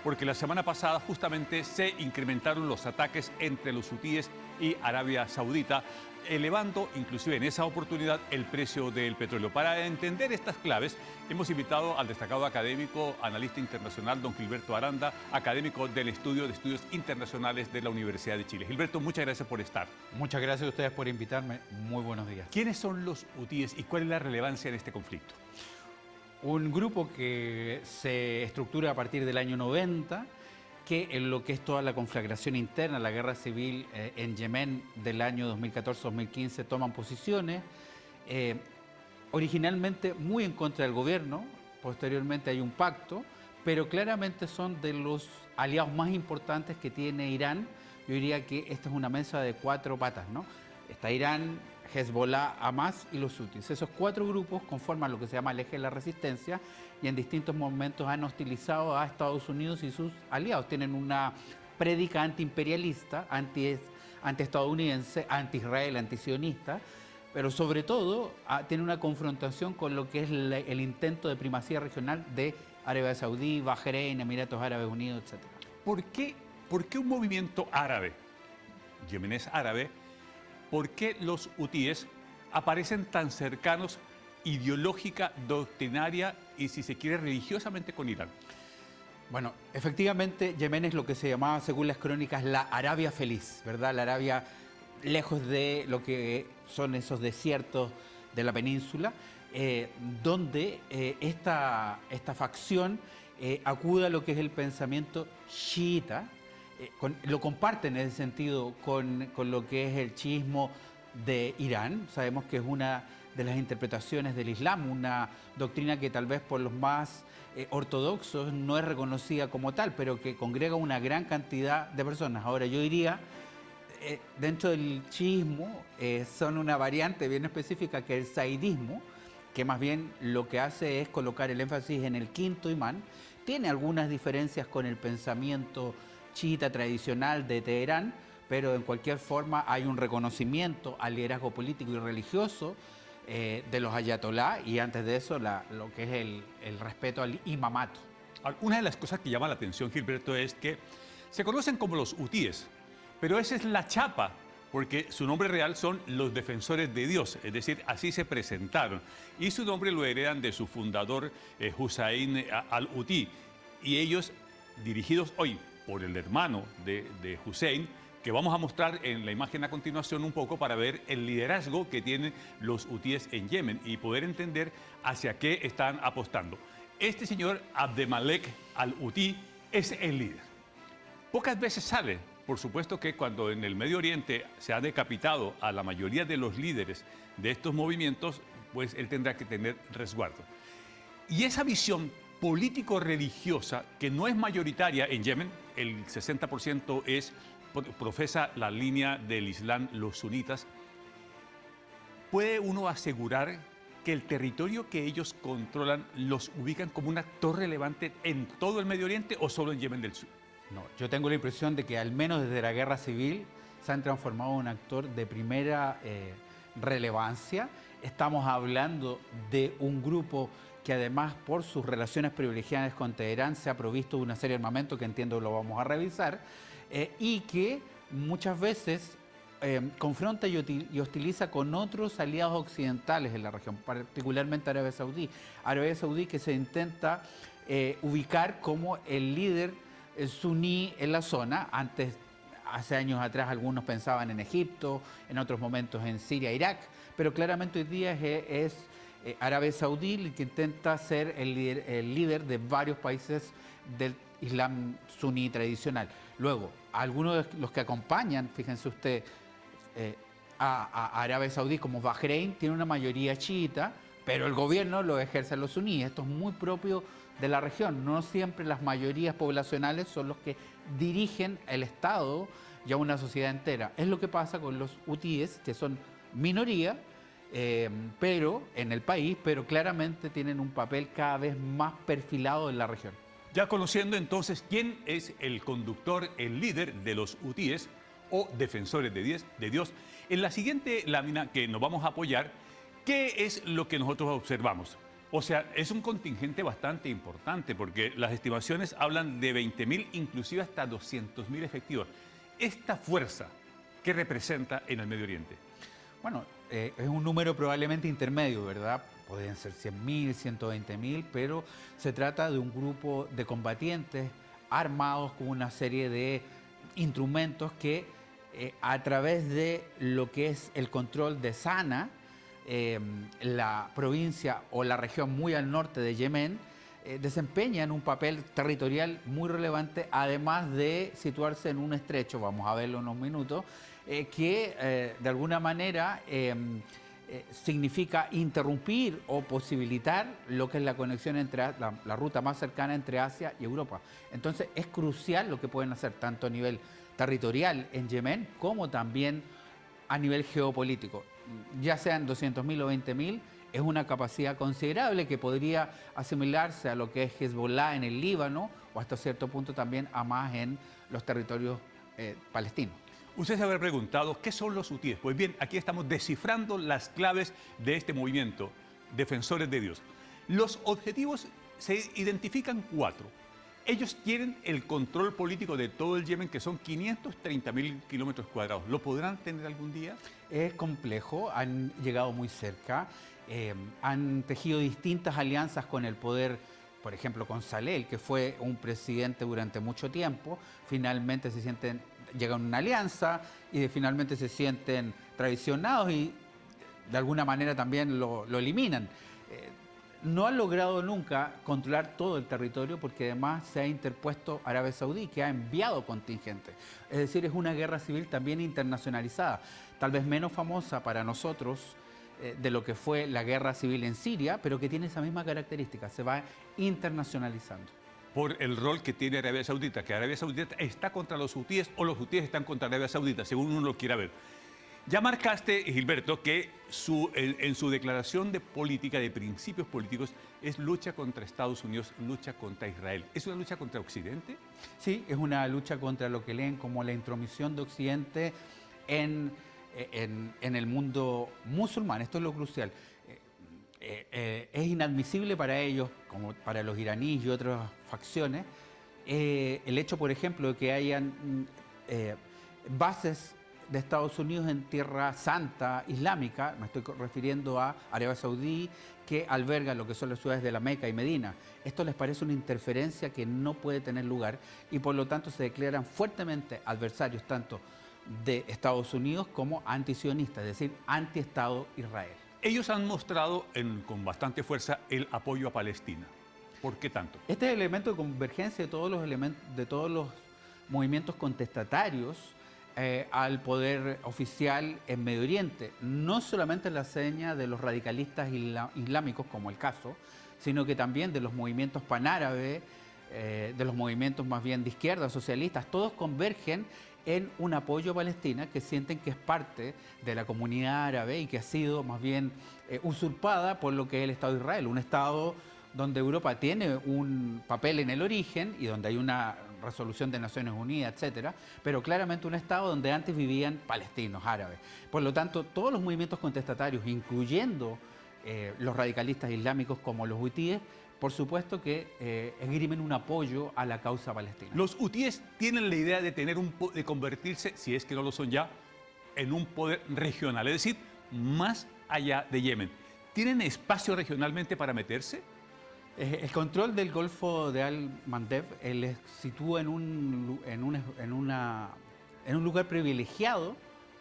porque la semana pasada justamente se incrementaron los ataques entre los hutíes y Arabia Saudita, elevando inclusive en esa oportunidad el precio del petróleo. Para entender estas claves, hemos invitado al destacado académico, analista internacional, don Gilberto Aranda, académico del Estudio de Estudios Internacionales de la Universidad de Chile. Gilberto, muchas gracias por estar. Muchas gracias a ustedes por invitarme. Muy buenos días. ¿Quiénes son los hutíes y cuál es la relevancia en este conflicto? Un grupo que se estructura a partir del año 90, que en lo que es toda la conflagración interna, la guerra civil en Yemen del año 2014-2015, toman posiciones, originalmente muy en contra del gobierno, posteriormente hay un pacto, pero claramente son de los aliados más importantes que tiene Irán. Yo diría que esta es una mesa de cuatro patas, ¿no? Está Irán, Hezbollah, Hamas y los hutíes. Esos cuatro grupos conforman lo que se llama el eje de la resistencia y en distintos momentos han hostilizado a Estados Unidos y sus aliados. Tienen una prédica antiimperialista, anti-estadounidense, anti-Israel, anti-sionista, pero sobre todo tiene una confrontación con lo que es el intento de primacía regional de Arabia Saudí, Bahrein, Emiratos Árabes Unidos, etc. ¿Por qué un movimiento árabe, yemenés árabe, por qué los hutíes aparecen tan cercanos ideológica, doctrinaria y, si se quiere, religiosamente con Irán? Bueno, efectivamente, Yemen es lo que se llamaba, según las crónicas, la Arabia feliz, ¿verdad? La Arabia lejos de lo que son esos desiertos de la península, donde esta facción acude a lo que es el pensamiento chiita, lo comparten en ese sentido con lo que es el chiismo de Irán. Sabemos que es una de las interpretaciones del Islam, una doctrina que tal vez por los más ortodoxos no es reconocida como tal, pero que congrega una gran cantidad de personas. Ahora, yo diría, dentro del chiismo son una variante bien específica que es el saidismo, que más bien lo que hace es colocar el énfasis en el quinto imán. Tiene algunas diferencias con el pensamiento chiita tradicional de Teherán, pero en cualquier forma hay un reconocimiento al liderazgo político y religioso de los ayatolá y antes de eso lo que es el respeto al imamato. Una de las cosas que llama la atención, Gilberto, es que se conocen como los hutíes, pero esa es la chapa, porque su nombre real son los defensores de Dios, es decir, así se presentaron. Y su nombre lo heredan de su fundador, Hussein al-Hutí, y ellos, dirigidos hoy por el hermano de Hussein, que vamos a mostrar en la imagen a continuación un poco para ver el liderazgo que tienen los hutíes en Yemen y poder entender hacia qué están apostando. Este señor Abdemalek al-Hutí es el líder. Pocas veces sale, por supuesto que cuando en el Medio Oriente se ha decapitado a la mayoría de los líderes de estos movimientos, pues él tendrá que tener resguardo. Y esa visión político-religiosa, que no es mayoritaria en Yemen, el 60% profesa la línea del Islam, los sunitas, ¿puede uno asegurar que el territorio que ellos controlan los ubican como un actor relevante en todo el Medio Oriente o solo en Yemen del Sur? No, yo tengo la impresión de que al menos desde la guerra civil se han transformado en un actor de primera relevancia. Estamos hablando de un grupo que además por sus relaciones privilegiadas con Teherán se ha provisto de una serie de armamento que entiendo lo vamos a revisar y que muchas veces confronta y hostiliza con otros aliados occidentales en la región, particularmente Arabia Saudí. Arabia Saudí que se intenta ubicar como el líder suní en la zona. Hace años atrás algunos pensaban en Egipto, en otros momentos en Siria, Irak, pero claramente hoy día es Arabia Saudí el que intenta ser el líder de varios países del Islam suní tradicional. Luego, algunos de los que acompañan, fíjense usted, a Arabia Saudí como Bahrein, tiene una mayoría chiita, pero el gobierno lo ejercen los suníes. Esto es muy propio de la región. No siempre las mayorías poblacionales son los que dirigen el Estado y a una sociedad entera. Es lo que pasa con los hutíes, que son minoría, pero en el país, pero claramente tienen un papel cada vez más perfilado en la región. Ya conociendo entonces quién es el conductor, el líder de los hutíes o defensores de Dios, en la siguiente lámina que nos vamos a apoyar, ¿qué es lo que nosotros observamos? O sea, es un contingente bastante importante porque las estimaciones hablan de 20.000, inclusive hasta 200.000 efectivos. Esta fuerza, ¿qué representa en el Medio Oriente? Bueno, es un número probablemente intermedio, ¿verdad? Podrían ser 100.000, 120.000, pero se trata de un grupo de combatientes armados con una serie de instrumentos que a través de lo que es el control de Sana, la provincia o la región muy al norte de Yemen, desempeñan un papel territorial muy relevante, además de situarse en un estrecho, vamos a verlo en unos minutos, que de alguna manera significa interrumpir o posibilitar lo que es la conexión entre la ruta más cercana entre Asia y Europa. Entonces es crucial lo que pueden hacer tanto a nivel territorial en Yemen como también a nivel geopolítico. Ya sean 200.000 o 20.000, es una capacidad considerable que podría asimilarse a lo que es Hezbollah en el Líbano o hasta cierto punto también a más en los territorios palestinos. Usted se habrá preguntado, ¿qué son los hutíes? Pues bien, aquí estamos descifrando las claves de este movimiento, Defensores de Dios. Los objetivos se identifican 4. Ellos quieren el control político de todo el Yemen, que son 530.000 kilómetros cuadrados. ¿Lo podrán tener algún día? Es complejo, han llegado muy cerca, han tejido distintas alianzas con el poder, por ejemplo con Saleh, que fue un presidente durante mucho tiempo. Finalmente llegan a una alianza y finalmente se sienten traicionados y de alguna manera también lo eliminan. No han logrado nunca controlar todo el territorio porque además se ha interpuesto Arabia Saudí, que ha enviado contingentes. Es decir, es una guerra civil también internacionalizada, tal vez menos famosa para nosotros de lo que fue la guerra civil en Siria, pero que tiene esa misma característica, se va internacionalizando. Por el rol que tiene Arabia Saudita, que Arabia Saudita está contra los hutíes o los hutíes están contra Arabia Saudita, según uno lo quiera ver. Ya marcaste, Gilberto, que en su declaración de política, de principios políticos, es lucha contra Estados Unidos, lucha contra Israel. ¿Es una lucha contra Occidente? Sí, es una lucha contra lo que leen como la intromisión de Occidente en el mundo musulmán. Esto es lo crucial. Es inadmisible para ellos, como para los iraníes y otras facciones, el hecho, por ejemplo, de que hayan bases de Estados Unidos en Tierra Santa Islámica, me estoy refiriendo a Arabia Saudí, que alberga lo que son las ciudades de la Meca y Medina. Esto les parece una interferencia que no puede tener lugar y por lo tanto se declaran fuertemente adversarios tanto de Estados Unidos como antisionistas, es decir, anti-Estado Israel. Ellos han mostrado con bastante fuerza el apoyo a Palestina. ¿Por qué tanto? Este es el elemento de convergencia de todos los movimientos contestatarios al poder oficial en Medio Oriente. No solamente la seña de los radicalistas islámicos, como el caso, sino que también de los movimientos panárabes, de los movimientos más bien de izquierda, socialistas, todos convergen en un apoyo a Palestina que sienten que es parte de la comunidad árabe y que ha sido más bien usurpada por lo que es el Estado de Israel, un Estado donde Europa tiene un papel en el origen y donde hay una resolución de Naciones Unidas, etcétera, pero claramente un Estado donde antes vivían palestinos, árabes. Por lo tanto, todos los movimientos contestatarios, incluyendo los radicalistas islámicos como los hutíes, por supuesto que esgrimen un apoyo a la causa palestina. Los hutíes tienen la idea de de convertirse, si es que no lo son ya, en un poder regional, es decir, más allá de Yemen. ¿Tienen espacio regionalmente para meterse? El control del Golfo de Al-Mandeb les sitúa en un lugar privilegiado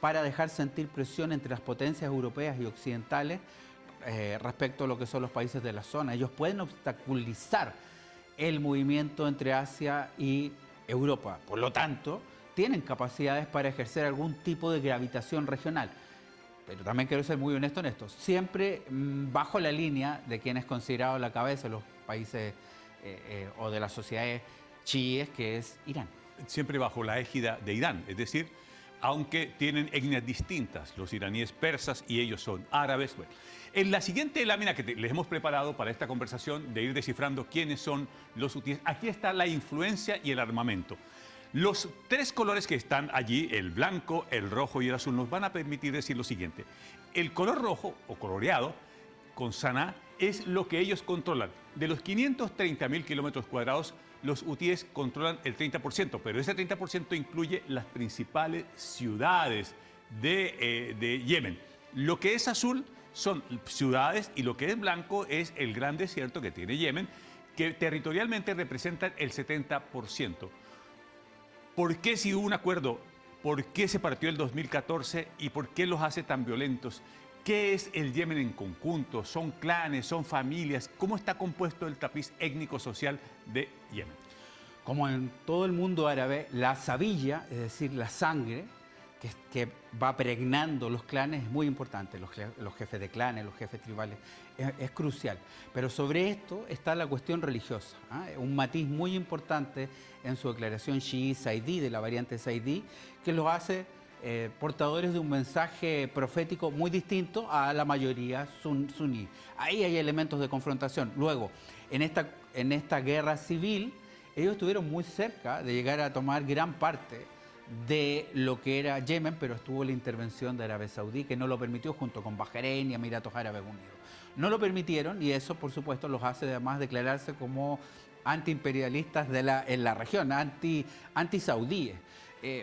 para dejar sentir presión entre las potencias europeas y occidentales respecto a lo que son los países de la zona. Ellos pueden obstaculizar el movimiento entre Asia y Europa. Por lo tanto, tienen capacidades para ejercer algún tipo de gravitación regional. Pero también quiero ser muy honesto en esto, siempre bajo la línea de quien es considerado la cabeza de los países o de las sociedades chiíes, que es Irán. Siempre bajo la égida de Irán, es decir, aunque tienen etnias distintas, los iraníes persas y ellos son árabes. Bueno, en la siguiente lámina que les hemos preparado para esta conversación de ir descifrando quiénes son los hutíes, aquí está la influencia y el armamento. Los 3 colores que están allí, el blanco, el rojo y el azul, nos van a permitir decir lo siguiente. El color rojo o coloreado con Saná es lo que ellos controlan. De los 530.000 kilómetros cuadrados, los hutíes controlan el 30%, pero ese 30% incluye las principales ciudades de Yemen. Lo que es azul son ciudades y lo que es blanco es el gran desierto que tiene Yemen, que territorialmente representan el 70%. ¿Por qué si hubo un acuerdo? ¿Por qué se partió el 2014 y por qué los hace tan violentos? ¿Qué es el Yemen en conjunto? ¿Son clanes? ¿Son familias? ¿Cómo está compuesto el tapiz étnico-social de Yemen? Como en todo el mundo árabe, la sabilla, es decir, la sangre que va pregnando los clanes es muy importante. Los jefes de clanes, los jefes tribales, es crucial. Pero sobre esto está la cuestión religiosa, ¿eh? Un matiz muy importante en su declaración Shi'i-Saidí, de la variante Saidí, que los hace portadores de un mensaje profético muy distinto a la mayoría suní. Ahí hay elementos de confrontación. Luego, en esta guerra civil, ellos estuvieron muy cerca de llegar a tomar gran parte de lo que era Yemen, pero estuvo la intervención de Arabia Saudí, que no lo permitió, junto con Bahrein y Emiratos Árabes Unidos. No lo permitieron y eso, por supuesto, los hace además declararse como antiimperialistas en la región, anti-saudíes.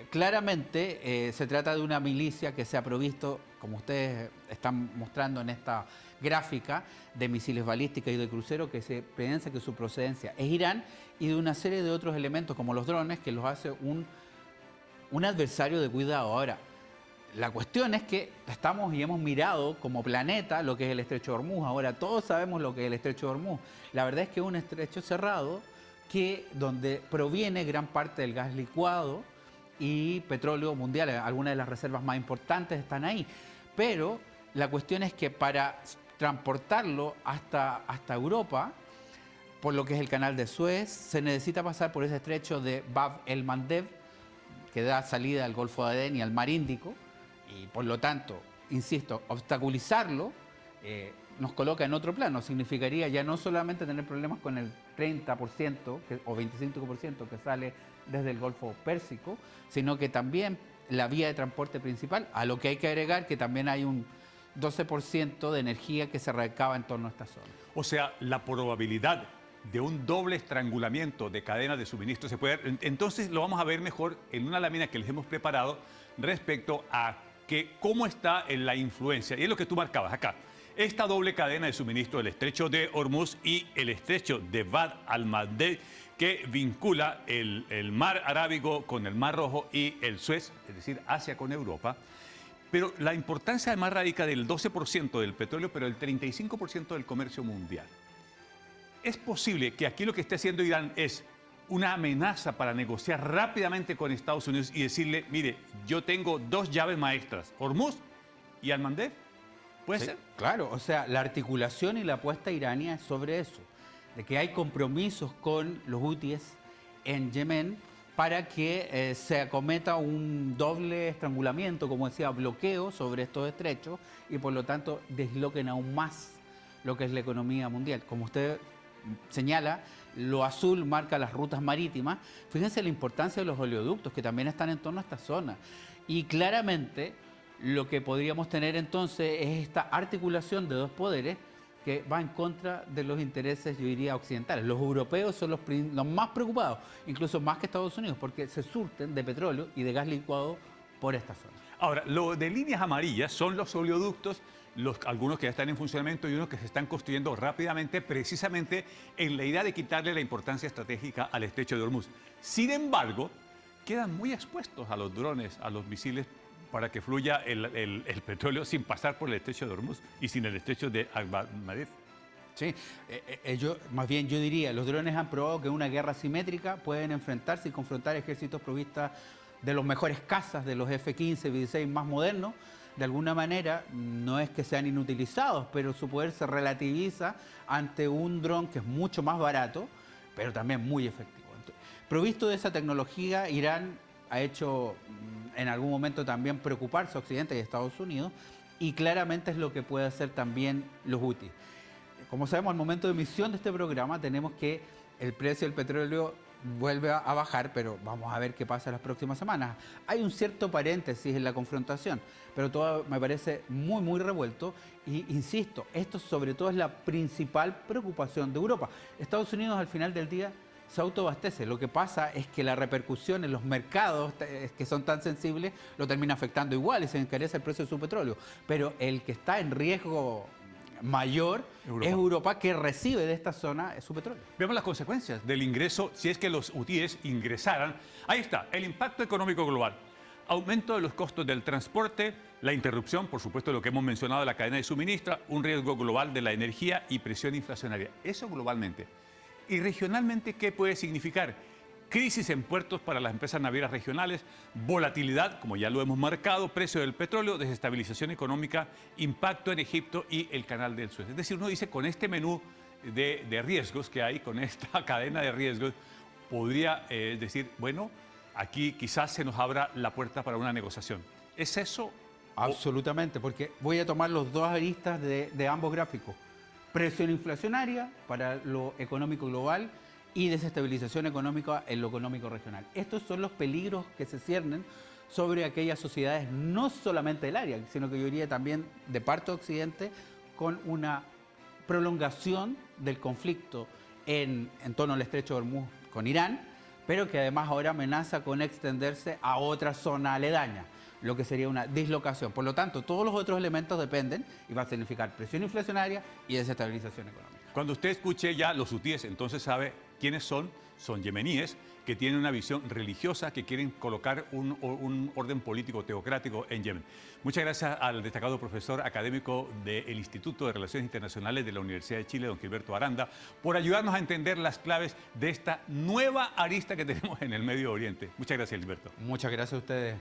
Claramente se trata de una milicia que se ha provisto, como ustedes están mostrando en esta gráfica, de misiles balísticos y de cruceros, que se piensa que su procedencia es Irán, y de una serie de otros elementos como los drones, que los hace un adversario de cuidado. Ahora, la cuestión es que estamos y hemos mirado como planeta lo que es el estrecho de Hormuz. Ahora todos sabemos lo que es el estrecho de Hormuz. La verdad es que es un estrecho cerrado donde proviene gran parte del gas licuado y petróleo mundial. Algunas de las reservas más importantes están ahí. Pero la cuestión es que para transportarlo hasta Europa, por lo que es el canal de Suez, se necesita pasar por ese estrecho de Bab el-Mandeb, que da salida al Golfo de Adén y al Mar Índico, y por lo tanto, insisto, obstaculizarlo nos coloca en otro plano. Significaría ya no solamente tener problemas con el 30% o 25% que sale desde el Golfo Pérsico, sino que también la vía de transporte principal, a lo que hay que agregar que también hay un 12% de energía que se recaba en torno a esta zona. O sea, la probabilidad de un doble estrangulamiento de cadena de suministro se puede ver. Entonces lo vamos a ver mejor en una lámina que les hemos preparado respecto a cómo está en la influencia. Y es lo que tú marcabas acá. Esta doble cadena de suministro del estrecho de Hormuz y el estrecho de Bab al-Mandeb, que vincula el mar Arábigo con el Mar Rojo y el Suez, es decir, Asia con Europa. Pero la importancia además radica del 12% del petróleo, pero el 35% del comercio mundial. ¿Es posible que aquí lo que esté haciendo Irán es una amenaza para negociar rápidamente con Estados Unidos y decirle, mire, yo tengo dos llaves maestras, Hormuz y al-Mandeb? ¿Puede ser? Claro, o sea, la articulación y la apuesta iraní es sobre eso, de que hay compromisos con los hutíes en Yemen para que se acometa un doble estrangulamiento, como decía, bloqueo sobre estos estrechos y por lo tanto desloquen aún más lo que es la economía mundial. Como usted señala, lo azul marca las rutas marítimas. Fíjense la importancia de los oleoductos que también están en torno a esta zona. Y claramente lo que podríamos tener entonces es esta articulación de dos poderes que va en contra de los intereses, yo diría, occidentales. Los europeos son los más preocupados, incluso más que Estados Unidos, porque se surten de petróleo y de gas licuado por esta zona. Ahora, lo de líneas amarillas son los oleoductos, algunos que ya están en funcionamiento y unos que se están construyendo rápidamente, precisamente en la idea de quitarle la importancia estratégica al estrecho de Hormuz. Sin embargo, quedan muy expuestos a los drones, a los misiles, para que fluya el petróleo sin pasar por el estrecho de Hormuz y sin el estrecho de al-Mandeb. Sí, más bien yo diría, los drones han probado que en una guerra asimétrica pueden enfrentarse y confrontar ejércitos provistas de los mejores cazas, de los F-15, F-16 más modernos. De alguna manera, no es que sean inutilizados, pero su poder se relativiza ante un dron que es mucho más barato, pero también muy efectivo. Entonces, provisto de esa tecnología, Irán ha hecho en algún momento también preocuparse a Occidente y a Estados Unidos, y claramente es lo que puede hacer también los hutíes. Como sabemos, al momento de emisión de este programa tenemos que el precio del petróleo vuelve a bajar, pero vamos a ver qué pasa en las próximas semanas. Hay un cierto paréntesis en la confrontación, pero todo me parece muy, muy revuelto. Y insisto, esto sobre todo es la principal preocupación de Europa. Estados Unidos al final del día se autoabastece. Lo que pasa es que la repercusión en los mercados que son tan sensibles lo termina afectando igual y se encarece el precio de su petróleo. Pero el que está en riesgo mayor es Europa, que recibe de esta zona su petróleo. Veamos las consecuencias del ingreso, si es que los hutíes ingresaran. Ahí está, el impacto económico global. Aumento de los costos del transporte, la interrupción, por supuesto, de lo que hemos mencionado de la cadena de suministro, un riesgo global de la energía y presión inflacionaria. Eso globalmente. Y regionalmente, ¿qué puede significar? Crisis en puertos para las empresas navieras regionales, volatilidad, como ya lo hemos marcado, precio del petróleo, desestabilización económica, impacto en Egipto y el canal del Suez. Es decir, uno dice, con este menú de riesgos que hay, con esta cadena de riesgos, podría decir, bueno, aquí quizás se nos abra la puerta para una negociación. ¿Es eso? Absolutamente, porque voy a tomar los dos aristas de ambos gráficos. Presión inflacionaria para lo económico global y desestabilización económica en lo económico regional. Estos son los peligros que se ciernen sobre aquellas sociedades, no solamente del área, sino que yo diría también de parte de Occidente, con una prolongación del conflicto en torno al estrecho de Hormuz con Irán, pero que además ahora amenaza con extenderse a otra zona aledaña, lo que sería una dislocación. Por lo tanto, todos los otros elementos dependen y va a significar presión inflacionaria y desestabilización económica. Cuando usted escuche ya los hutíes, entonces sabe quiénes son. Son yemeníes que tienen una visión religiosa, que quieren colocar un orden político teocrático en Yemen. Muchas gracias al destacado profesor académico del Instituto de Relaciones Internacionales de la Universidad de Chile, don Gilberto Aranda, por ayudarnos a entender las claves de esta nueva arista que tenemos en el Medio Oriente. Muchas gracias, Gilberto. Muchas gracias a ustedes.